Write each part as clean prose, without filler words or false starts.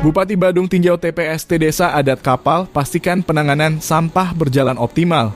Bupati Badung tinjau TPST Desa Adat Kapal, pastikan penanganan sampah berjalan optimal.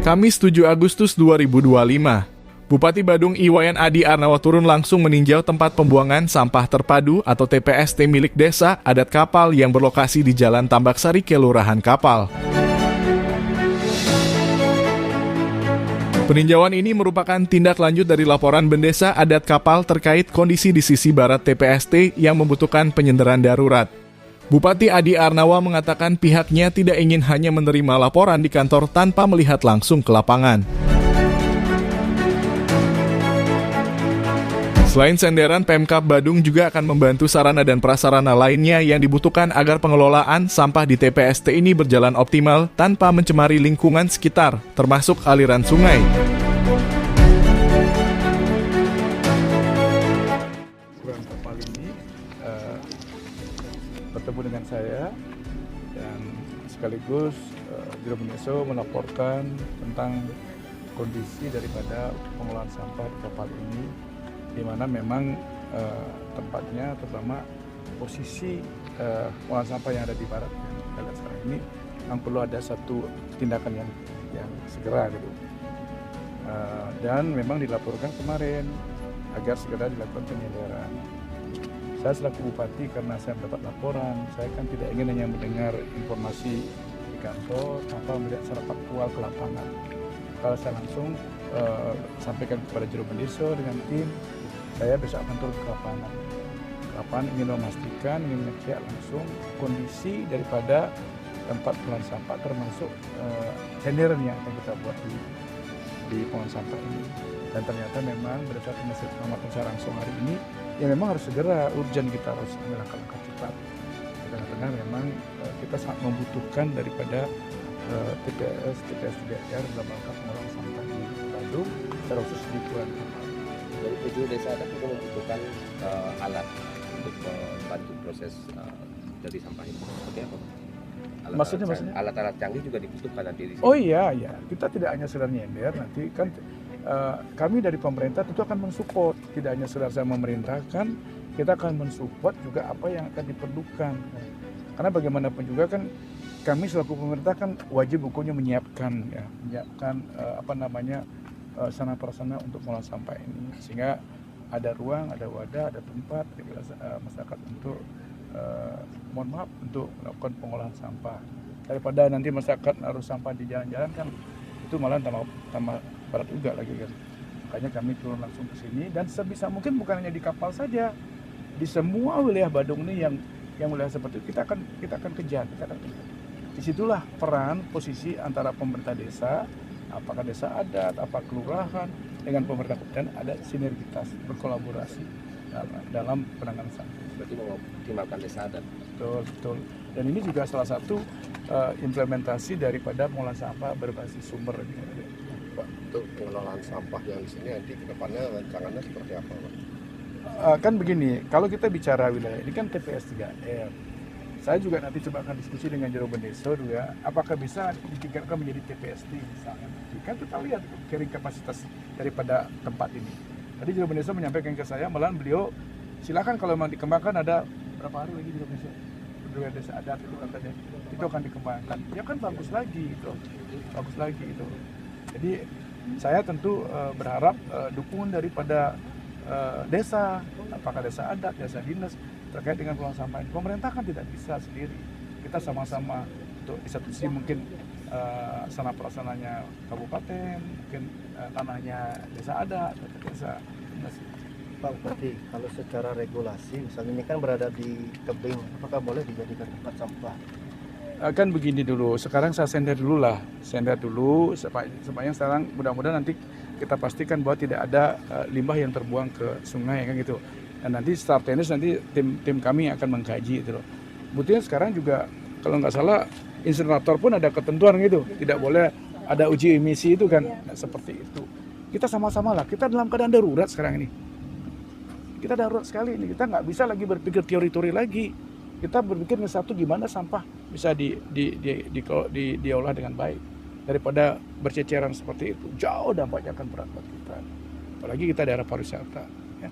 Kamis 7 Agustus 2025. Bupati Badung Iwayan Adi Arnawa turun langsung meninjau tempat pembuangan sampah terpadu atau TPST milik desa Adat Kapal yang berlokasi di Jalan Tambak Sari, Kelurahan Kapal. Peninjauan ini merupakan tindak lanjut dari laporan Bendesa Adat Kapal terkait kondisi di sisi barat TPST yang membutuhkan penyenderan darurat. Bupati Adi Arnawa mengatakan pihaknya tidak ingin hanya menerima laporan di kantor tanpa melihat langsung ke lapangan. Selain senderan, Pemkab Badung juga akan membantu sarana dan prasarana lainnya yang dibutuhkan agar pengelolaan sampah di TPST ini berjalan optimal tanpa mencemari lingkungan sekitar, termasuk aliran sungai. Kapal ini bertemu dengan saya dan sekaligus Biro Meneso melaporkan tentang kondisi daripada pengelolaan sampah di kapal ini, di mana memang tempatnya terutama posisi pengolahan sampah yang ada di barat yang kita lihat sekarang ini memang perlu ada satu tindakan yang segera gitu. Dan memang dilaporkan kemarin agar segera dilakukan penyenderan. Saya selaku bupati, karena saya mendapat laporan, saya kan tidak ingin hanya mendengar informasi di kantor tanpa melihat secara faktual ke lapangan. Kalau saya langsung sampaikan kepada Juru Pendeso dengan tim, saya besok akan turun ke lapangan. Ingin memastikan, ingin mengecek langsung kondisi daripada tempat pengolahan sampah, termasuk senderan yang akan kita buat di pengolahan sampah ini. Dan ternyata memang berdasarkan hasil pengamatan saya langsung hari ini, ya memang harus segera, urgent kita harus ambil langkah-langkah cepat. Di tengah-tengah memang kita sangat membutuhkan daripada TPS DPR dalam rangka pengolahan sampah di Badung, terkhusus di Kelurahan Kapal. Dari tujuh desa adat itu membutuhkan alat untuk membantu proses dari sampah itu. Seperti apa? Maksudnya? Alat-alat canggih juga dibutuhkan nanti di sini. Oh iya, kita tidak hanya sekedar nyender, nanti kan kami dari pemerintah tentu akan mensupport, tidak hanya sekedar saya memerintahkan, kita akan mensupport juga apa yang akan diperlukan. Karena bagaimanapun juga kan kami selaku pemerintah kan wajib hukumnya menyiapkan sarana prasarana untuk mengolah sampah ini, sehingga ada ruang, ada wadah, ada tempat masyarakat untuk untuk melakukan pengolahan sampah. Daripada nanti masyarakat naruh sampah di jalan-jalan kan itu malah tambah berat juga lagi kan. Makanya kami turun langsung ke sini dan sebisa mungkin bukan hanya di kapal saja, di semua wilayah Badung ini yang wilayah seperti itu kita akan kejar. Disitulah peran posisi antara pemerintah desa, apakah desa adat, apa kelurahan, dengan pemerintah dan ada sinergitas, berkolaborasi dalam penanganan sampah. Berarti mengoptimalkan desa adat. Betul. Dan ini juga salah satu implementasi daripada pengolahan sampah berbasis sumber. Pak, untuk pengelolaan sampah yang di sini nanti ke depannya rancangannya seperti apa, Pak? Kan begini, kalau kita bicara wilayah ini kan TPS 3R. Saya juga nanti coba akan diskusi dengan Juru Pendeso juga, apakah bisa ditingkatkan menjadi TPST misalnya. Kan kita lihat carrying kapasitas daripada tempat ini. Tadi Juru Pendeso menyampaikan ke saya, malahan beliau silakan kalau memang dikembangkan, ada berapa hari lagi Juru Pendeso Juru Desa Adat itu katanya itu akan dikembangkan. Ya kan bagus lagi itu. Jadi saya tentu berharap dukungan daripada desa, apakah desa adat, desa dinas terkait dengan pengolahan sampah ini. Pemerintah kan tidak bisa sendiri. Kita sama-sama untuk di satu sisi mungkin sana pelaksanaannya kabupaten, mungkin tanahnya desa adat, desa dinas. Pak Bupati, kalau secara regulasi, misalnya ini kan berada di tebing, apakah boleh dijadikan tempat sampah? Kan begini dulu, sekarang saya sender dulu supaya sekarang mudah-mudahan nanti kita pastikan bahwa tidak ada limbah yang terbuang ke sungai kan gitu. Dan nanti secara teknis nanti tim kami akan mengkaji itu loh. Buktinya sekarang juga kalau nggak salah insinerator pun ada ketentuan gitu, tidak boleh ada uji emisi itu kan, seperti itu. Kita sama-sama lah, kita dalam keadaan darurat sekarang ini. kita darurat sekali ini. Kita nggak bisa lagi berpikir teori-teori lagi. Kita berpikir satu gimana sampah bisa diolah dengan baik. Daripada berceceran seperti itu, jauh dampaknya akan berat buat kita. Apalagi kita daerah pariwisata. Ya.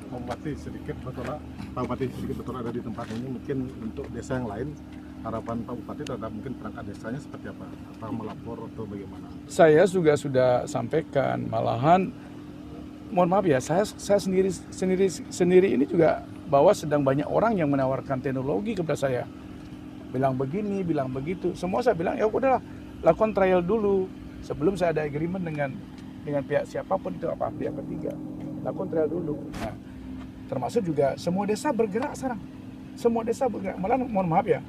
Pak Bupati sedikit betul ada di tempat ini, mungkin untuk desa yang lain, harapan Pak Bupati terhadap mungkin perangkat desanya seperti apa? Apa melapor atau bagaimana? Saya juga sudah sampaikan, malahan mohon maaf ya, saya sendiri ini juga bahwa sedang banyak orang yang menawarkan teknologi kepada saya. Bilang begini, bilang begitu. Semua saya bilang ya udahlah, lakukan trial dulu sebelum saya ada agreement dengan pihak siapapun itu, apa pihak ketiga. Lakukan trial dulu. Nah, termasuk juga semua desa bergerak sekarang. Semua desa bergerak. Malah mohon maaf ya.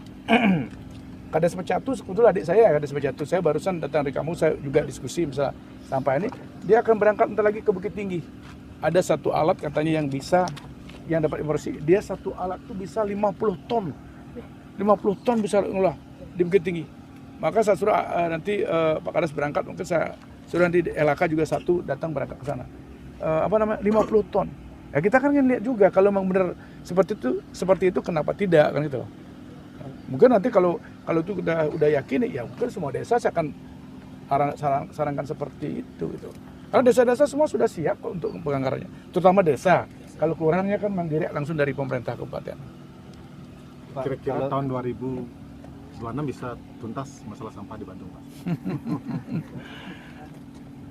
Kades Pecatu, sebetulnya adik saya Kades Pecatu, saya barusan datang dari kamu, saya juga diskusi misalnya sampah ini, dia akan berangkat entar lagi ke Bukit Tinggi. Ada satu alat katanya yang bisa, yang dapat informasi, dia satu alat tuh bisa 50 ton. 50 ton bisa ngolah di Bukit Tinggi. Maka saya suruh nanti Pak Kades berangkat, mungkin saya suruh nanti LHK juga satu datang berangkat ke sana. 50 ton. Ya kita kan lihat juga kalau memang benar seperti itu kenapa tidak kan gitu loh. Mungkin nanti kalau itu udah yakin ya mungkin semua desa saya akan sarankan seperti itu gitu. Karena desa-desa semua sudah siap kok untuk penganggarannya. Terutama desa. Kalau kelurahannya kan mandiri langsung dari pemerintah kabupaten. Kira-kira tahun 2026 bisa tuntas masalah sampah di Bandung, Pak?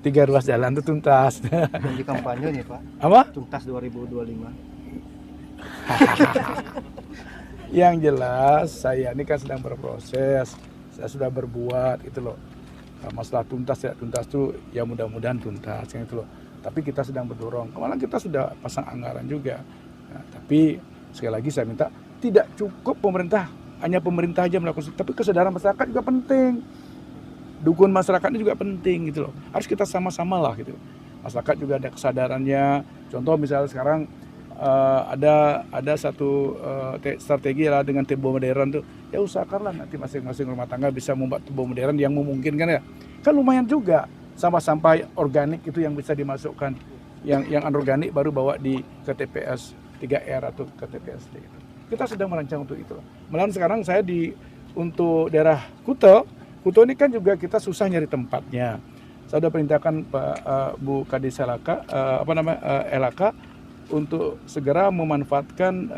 3 ruas jalan itu tuntas. Janji kampanye nih Pak. Apa? Tuntas 2025. Yang jelas saya ini kan sedang berproses, saya sudah berbuat gitu loh. Masalah tuntas tidak tuntas itu ya mudah-mudahan tuntas gitu loh. Tapi kita sedang berdorong. Kemarin kita sudah pasang anggaran juga. Nah, tapi sekali lagi saya minta tidak cukup pemerintah, hanya pemerintah aja melakukan, tapi kesadaran masyarakat juga penting. Dukungan masyarakatnya juga penting gitu loh. Harus kita sama-sama lah gitu. Masyarakat juga ada kesadarannya. Contoh misalnya sekarang ada satu strategi lah dengan tebo modern tuh, ya usahakanlah nanti masing-masing rumah tangga bisa membuat tebo modern yang memungkinkan ya. Kan lumayan juga sampah-sampah organik itu yang bisa dimasukkan, yang anorganik baru bawa ke TPS 3R atau ke TPSD. Kita sedang merancang untuk itu. Malahan sekarang saya untuk daerah Kuto ini kan juga kita susah nyari tempatnya. Saya sudah perintahkan Pak Bu Kadis LHK untuk segera memanfaatkan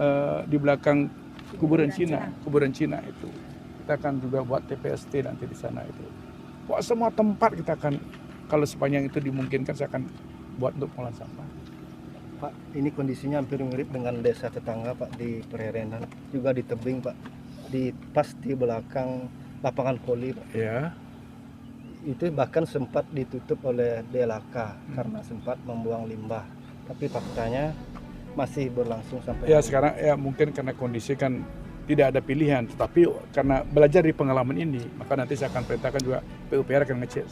di belakang kuburan Cina itu. Kita akan juga buat TPST nanti di sana itu. Wah, semua tempat kita akan, kalau sepanjang itu dimungkinkan saya akan buat untuk pengolahan sampah. Pak, ini kondisinya hampir mirip dengan desa tetangga Pak di Pererenan, juga di tebing Pak, pas di belakang lapangan voli Pak. Ya. Itu bahkan sempat ditutup oleh DLHK karena sempat membuang limbah. Tapi faktanya masih berlangsung sampai ya sekarang ya mungkin karena kondisi kan tidak ada pilihan, tetapi karena belajar di pengalaman ini maka nanti saya akan perintahkan juga PUPR akan ngecek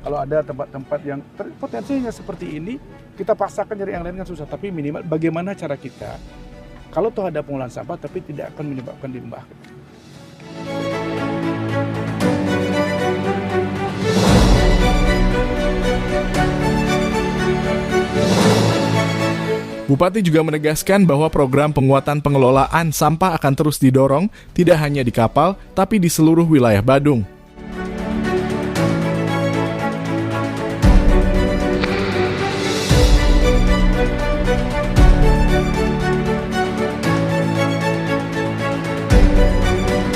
kalau ada tempat-tempat yang potensinya seperti ini, kita paksakan cari yang lain kan susah, tapi minimal bagaimana cara kita kalau toh ada pengolahan sampah tapi tidak akan menyebabkan limbah. Bupati juga menegaskan bahwa program penguatan pengelolaan sampah akan terus didorong, tidak hanya di Kapal, tapi di seluruh wilayah Badung.